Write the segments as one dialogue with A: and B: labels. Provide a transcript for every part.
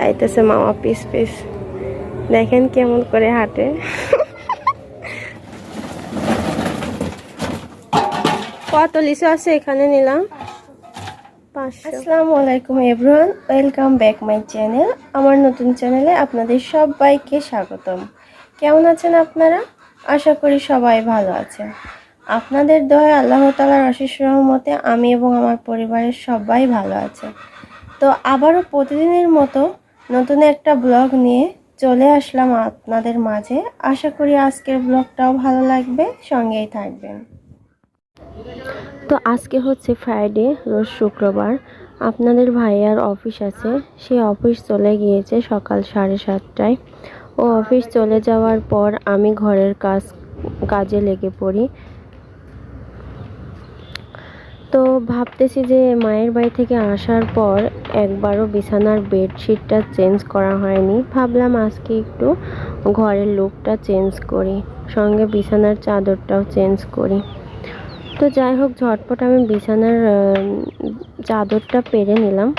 A: আইতেছে মামা piece piece, দেখেন কেমন করে হাঁটে। কত লিচু আছে এখানে নিলাম? 500। আসসালামু আলাইকুম everyone, welcome back my channel. আমার নতুন চ্যানেলে আপনাদের সবাইকে স্বাগতম। কেমন আছেন আপনারা? আশা করি সবাই ভালো আছেন। আপনাদের দয়ায় আল্লাহ তাআলার অশেষ রহমতে আমি এবং আমার পরিবারের সবাই ভালো আছে। তো আবারও প্রতিদিনের মতো নতুন একটা ব্লগ নিয়ে চলে আসলাম আপনাদের মাঝে। আশা করি আজকের ব্লগটাও ভালো লাগবে, সঙ্গেই থাকবেন। তো আজকে হচ্ছে ফ্রাইডে, রোজ শুক্রবার। আপনাদের ভাইয়ার অফিস আছে, সে অফিস চলে গিয়েছে সকাল 7:30টায়। ও অফিস চলে যাওয়ার পর আমি ঘরের কাজে লেগে পড়ি। তো ভাবতেছি যে মায়ের বাড়ি থেকে আসার পর একবারও বিছানার বেডশিটটা চেঞ্জ করা হয়নি। ভাবলাম আজকে একটু ঘরের লুকটা চেঞ্জ করি, সঙ্গে বিছানার চাদরটাও চেঞ্জ করি। তো যাই হোক, ঝটপট আমি বিছানার চাদরটা পেরে নিলাম।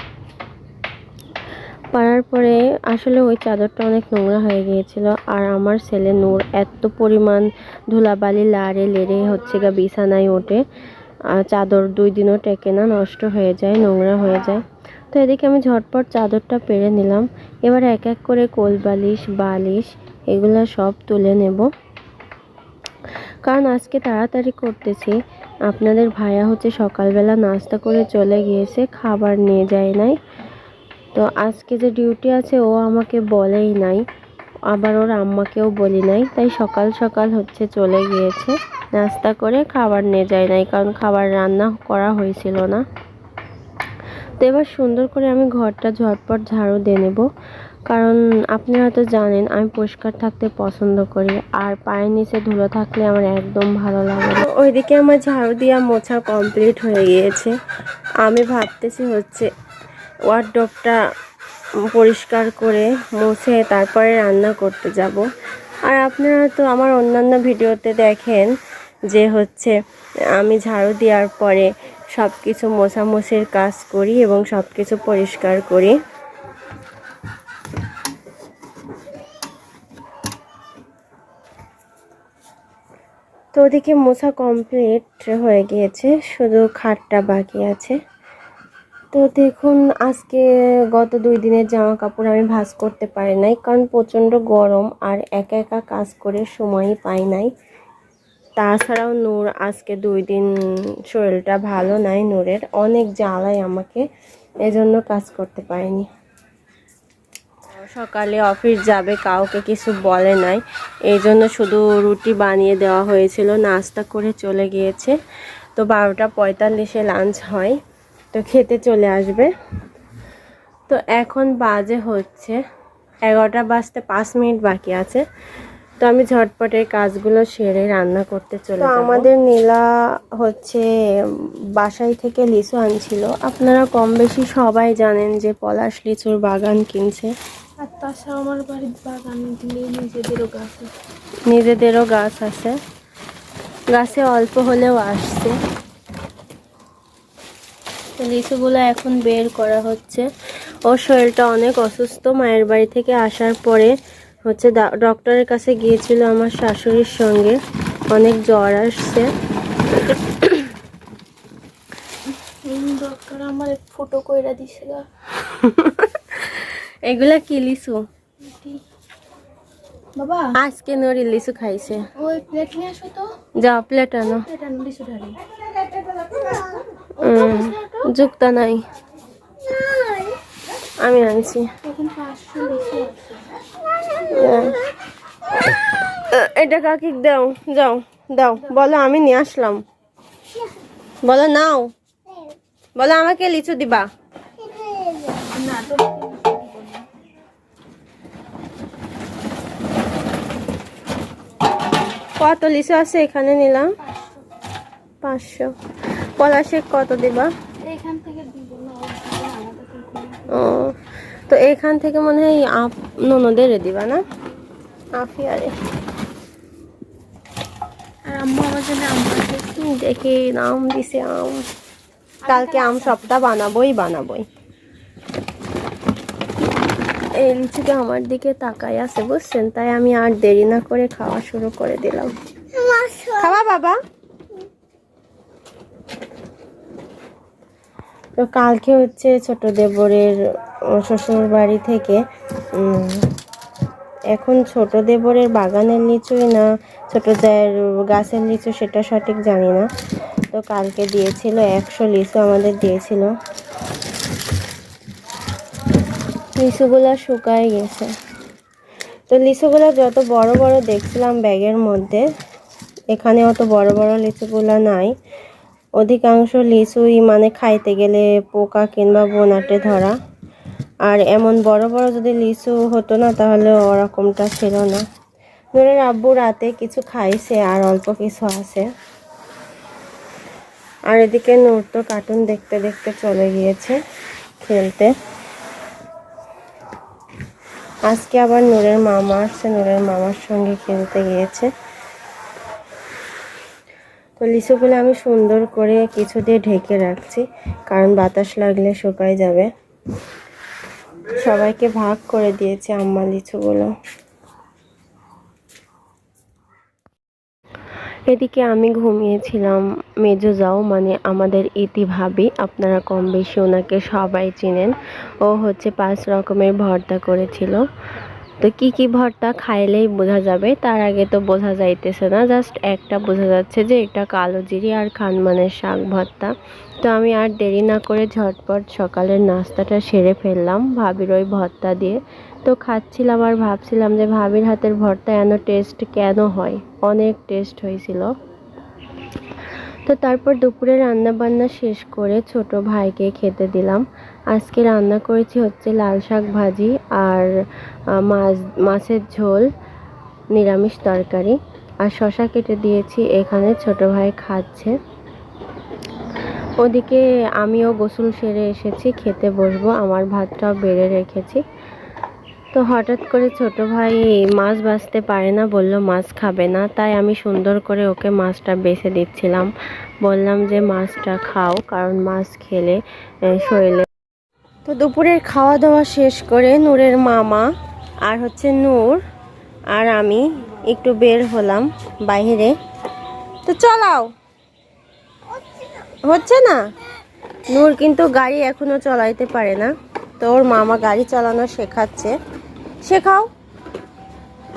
A: পারার পরে আসলে ওই চাদরটা অনেক নোংরা হয়ে গিয়েছিল, আর আমার ছেলে নূর এত পরিমাণ ধুলাবালি লাড়ে লেড়ে হচ্ছে গা বিছানায় ওঠে, চাদর 2 দিনও টেকে না, নষ্ট হয়ে যায়, নোংরা হয়ে যায়। তো এদিকে আমি ঝটপট চাদরটা পেরে নিলাম। এবার এক এক করে কোল বালিশ এগুলো সব তুলে নেব, কারণ আজকে তাড়াতাড়ি করতেছি। আপনাদের ভাইয়া হচ্ছে সকালবেলা নাস্তা করে চলে গিয়েছে, খাবার নিয়ে যায় নাই। তো আজকে যে ডিউটি আছে ও আমাকে বলেই নাই, আবার ওর আম্মাকেও বলি নাই, তাই সকাল সকাল হচ্ছে চলে গিয়েছে, নাস্তা করে খাবার নিয়ে যায় নাই, কারণ খাবার রান্না করা হয়েছিল না। তো এবার সুন্দর করে আমি ঘরটা ঝটপট ঝাড়ু দিয়ে নেব, কারণ আপনারা তো জানেন আমি পরিষ্কার থাকতে পছন্দ করি, আর পায়ের নিচে ধুলো থাকলে আমার একদম ভালো লাগে না। ওইদিকে আমার ঝাড়ু দিয়া মোছা কমপ্লিট হয়ে গিয়েছে। আমি ভাবতেছি হচ্ছে ওয়ার্ডরোবটা পরিষ্কার করে মুছে তারপরে রান্না করতে যাব। আর আপনারা তো আমার অন্যান্য ভিডিওতে দেখেন যে হচ্ছে আমি ঝাড়ু দেওয়ার পরে সব কিছু মোছামুছির কাজ করি এবং সব কিছু পরিষ্কার করি। তো ওদিকে মোছা কমপ্লিট হয়ে গিয়েছে, শুধু খাটটা বাকি আছে। তো দেখুন, আজকে গত 2 দিনের জামা কাপড় আমি ভাঁজ করতে পারি নাই, কারণ প্রচণ্ড গরম আর একা একা কাজ করে সময়ই পাই নাই। তাছাড়াও নূর আজকে 2 দিন শরীরটা ভালো নাই, নূরের অনেক জ্বালায় আমাকে, এজন্য কাজ করতে পারিনি। সকালে অফিস যাবে, কাউকে কিছু বলে নাই, এই জন্য শুধু রুটি বানিয়ে দেওয়া হয়েছিল, নাস্তা করে চলে গিয়েছে। তো 12:45-এ লাঞ্চ হয়, তো খেতে চলে আসবে। তো এখন বাজে হচ্ছে 11টা বাজতে 5 মিনিট বাকি আছে। তো আমি ঝটপট এই কাজগুলো সেরে রান্না করতে চলে যাব। আমাদের নীলা হচ্ছে বাসায় থেকে লিচু আনছিল। আপনারা কম বেশি সবাই জানেন যে পলাশ লিচুর বাগান কিনছে।
B: আর তাছাড়া আমার বাড়ির বাগান দিলে
A: নিজেদেরও গাছ আছে, গাছে অল্প হলেও আসছে। লিচুগুলো এখন বের করা হচ্ছে। ওর শরীরটা অনেক অসুস্থ, মায়ের বাড়ি থেকে আসার পরে হচ্ছে ডক্টরের কাছে গিয়েছিল আমার শাশুড়ির সঙ্গে, অনেক জ্বর আসছে।
B: ডক্টর আমার ফটো কইরা দিছিল।
A: এগুলা কি লিচু?
B: বাবা
A: আজকে নরি লিচু খাইছে।
B: ওই প্লেট নিয়ে আসো তো।
A: যাও প্লেট আনো।
B: প্লেট আনো, লিচু ঢালি।
A: যুক্তা নাই, আমি আনছি।
B: এখন 500 লিচু আছে।
A: এটা কাকি দাও, যাও দাও, বলো আমি নিয়ে আসলাম, বলো নাও, বলো আমাকে লিচু দিবা।
B: না তো
A: কত লিচু আছে এখানে নিলাম? 500। পলাশে কত দিবা?
B: এখান থেকে দিব না,
A: ও, তো এখান থেকে মনে হয় ননদের দিবা না? আফিয়ারে।
B: আর আম্মু আমার জন্য আম আছে।
A: দেখি আম দিছে, আম কালকে আম সপ্তাহ বানাবোই। এই লিচুটা আমার দিকে তাকাই আছে বুঝছেন, তাই আমি আর দেরি না করে খাওয়া শুরু করে দিলাম। খাওয়া বাবা। তো কালকে হচ্ছে ছোট দেবরের শ্বশুর বাড়ি থেকে এখন ছোট দেবরের বাগানের লিচুই না ছোট জায়ের গাছের লিচু সেটা সঠিক জানি না। তো কালকে দিয়েছিল 100 লিচু আমাদের দিয়েছিল। লিচুগুলো শুকায় গেছে। তো লিচুগুলো যত বড় বড় দেখছিলাম ব্যাগের মধ্যে, এখানে অত বড় বড় লিচুগুলো নাই। অধিকাংশ লিচুই মানে খাইতে গেলে পোকা কিংবা বোনাটে ধরা। আর এমন বড় বড় যদি লিচু হতো না তাহলে ওরকমটা ছিল না। নূরের আব্বু রাতে কিছু খাইছে আর অল্প কিছু আছে। আর এদিকে নূর তো কার্টুন দেখতে দেখতে চলে গিয়েছে খেলতে। আজকে আবার নূরের মামা আসছে, নূরের মামার সঙ্গে খেলতে গিয়েছে। তো লিচুগুলো আমি সুন্দর করে কিছু দিয়ে ঢেকে রাখছি, কারণ বাতাস লাগলে শুকায় যাবে। সবাইকে ভাগ করে দিয়েছে আম্মা লিচুগুলো। এদিকে আমি ঘুমিয়েছিলাম। মেজো যাও মানে আমাদের ইতি ভাবি, আপনারা কম বেশি ওনাকে সবাই চিনেন। ও হচ্ছে 5 রকমের ভর্তা করেছিল। তো কি কি ভর্তা খাইলেই বোঝা যাবে, তার আগে তো বোঝা যাইতেছে না, জাস্ট একটা বোঝা যাচ্ছে যে এটা কালো জিরি আর খানমানের শাক ভর্তা। তো আমি আর দেরি না করে ঝটপট সকালের নাস্তাটা সেরে ফেললাম ভাবির ওই ভর্তা দিয়ে। তো খাচ্ছিলাম আর ভাবছিলাম যে ভাবির হাতের ভর্তা এত টেস্ট কেন হয়, অনেক টেস্ট হয়েছিল। তো তারপর দুপুরে রান্না বান্না শেষ করে ছোট ভাইকে খেতে দিলাম। আজকে রান্না করেছি হচ্ছে লাল শাক ভাজি আর মাছের ঝোল, নিরামিষ তরকারি আর শসা কেটে দিয়েছি। এখানে ছোট ভাই খাচ্ছে। ওদিকে আমিও গোসল সেরে এসেছি, খেতে বসবো, আমার ভাতটাও বেড়ে রেখেছি। তো হঠাৎ করে ছোট ভাই মাছ বাছতে পারে না, বলল মাছ খাবে না, তাই আমি সুন্দর করে ওকে মাছটা বেছে দিচ্ছিলাম। বললাম যে মাছটা খাও, কারণ মাছ খেলে শরীরে। তো দুপুরের খাওয়া দাওয়া শেষ করে নূরের মামা আর হচ্ছে নূর আর আমি একটু বের হলাম বাইরে। তো চলাও, হচ্ছে না। নূর কিন্তু গাড়ি এখনো চালাইতে পারে না, তো ওর মামা গাড়ি চালানো শেখাচ্ছে। শেখাও,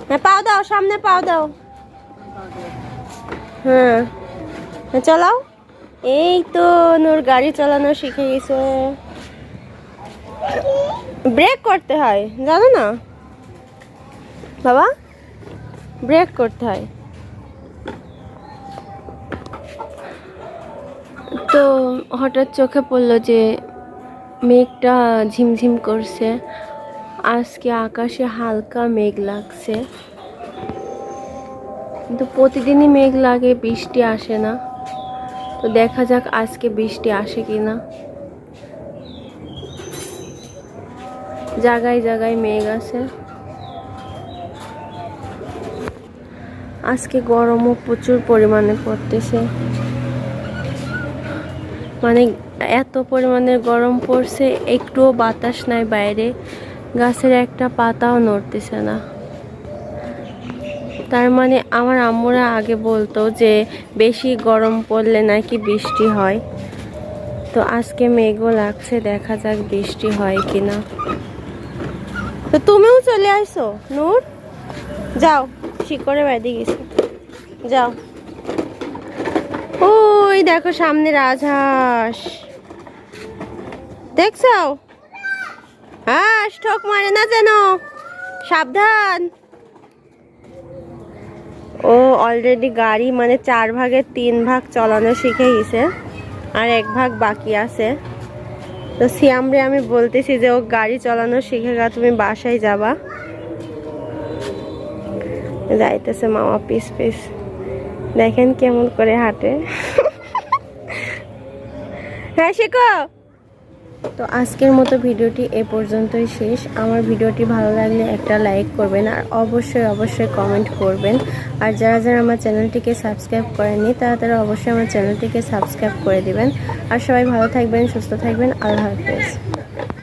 A: হ্যাঁ পাও দাও, সামনে পাও দাও, হ্যাঁ চালাও। এই তো নূর গাড়ি চালানো শিখে গেছে। ব্রেক করতে হয় জানো না বাবা, ব্রেক করতে হয়। তো হঠাৎ চোখে পড়লো যে মেঘটা ঝিমঝিম করছে, আজকে আকাশে হালকা মেঘ লাগছে। কিন্তু প্রতিদিনই মেঘ লাগে, বৃষ্টি আসে না। তো দেখা যাক আজকে বৃষ্টি আসে কিনা। জায়গায় জায়গায় মেঘ আছে। আজকে গরমও প্রচুর পরিমাণে পড়তেছে, মানে এত পরিমাণে গরম পড়ছে, একটুও বাতাস নাই বাইরে, গাছের একটা পাতাও নড়তেছে না। তার মানে আমার আম্মুরা আগে বলতো যে বেশি গরম পড়লে নাকি বৃষ্টি হয়। তো আজকে মেঘও লাগছে, দেখা যাক বৃষ্টি হয় কিনা। তো তুমিও চলে আসো নূর, যাও, শিকড়ে বেঁধে গেছে, যাও। ওই দেখো সামনে রাজহাঁস, দেখছো? হাঁস ঠোক মারে না যেন, সাবধান। ও অলরেডি গাড়ি মানে 4 ভাগের 3 ভাগ চালানো শিখে গেছে, আর 1 ভাগ বাকি আছে। তো সিয়ামরে আমি বলতেছি যে ও গাড়ি চালানো শিখে গা, তুমি বাসায় যাবা। যাইতেছে মামা পিস পিস, দেখেন কেমন করে হাঁটে। হ্যাঁ শিখো। তো আজকের মতো ভিডিওটি এ পর্যন্তই শেষ। আমার ভিডিওটি ভালো লাগলে একটা লাইক করবেন আর অবশ্যই অবশ্যই কমেন্ট করবেন। আর যারা যারা আমার চ্যানেলটিকে সাবস্ক্রাইব করেননি তারা অবশ্যই আমার চ্যানেলটিকে সাবস্ক্রাইব করে দিবেন। আর সবাই ভালো থাকবেন, সুস্থ থাকবেন। আল্লাহ হাফেজ।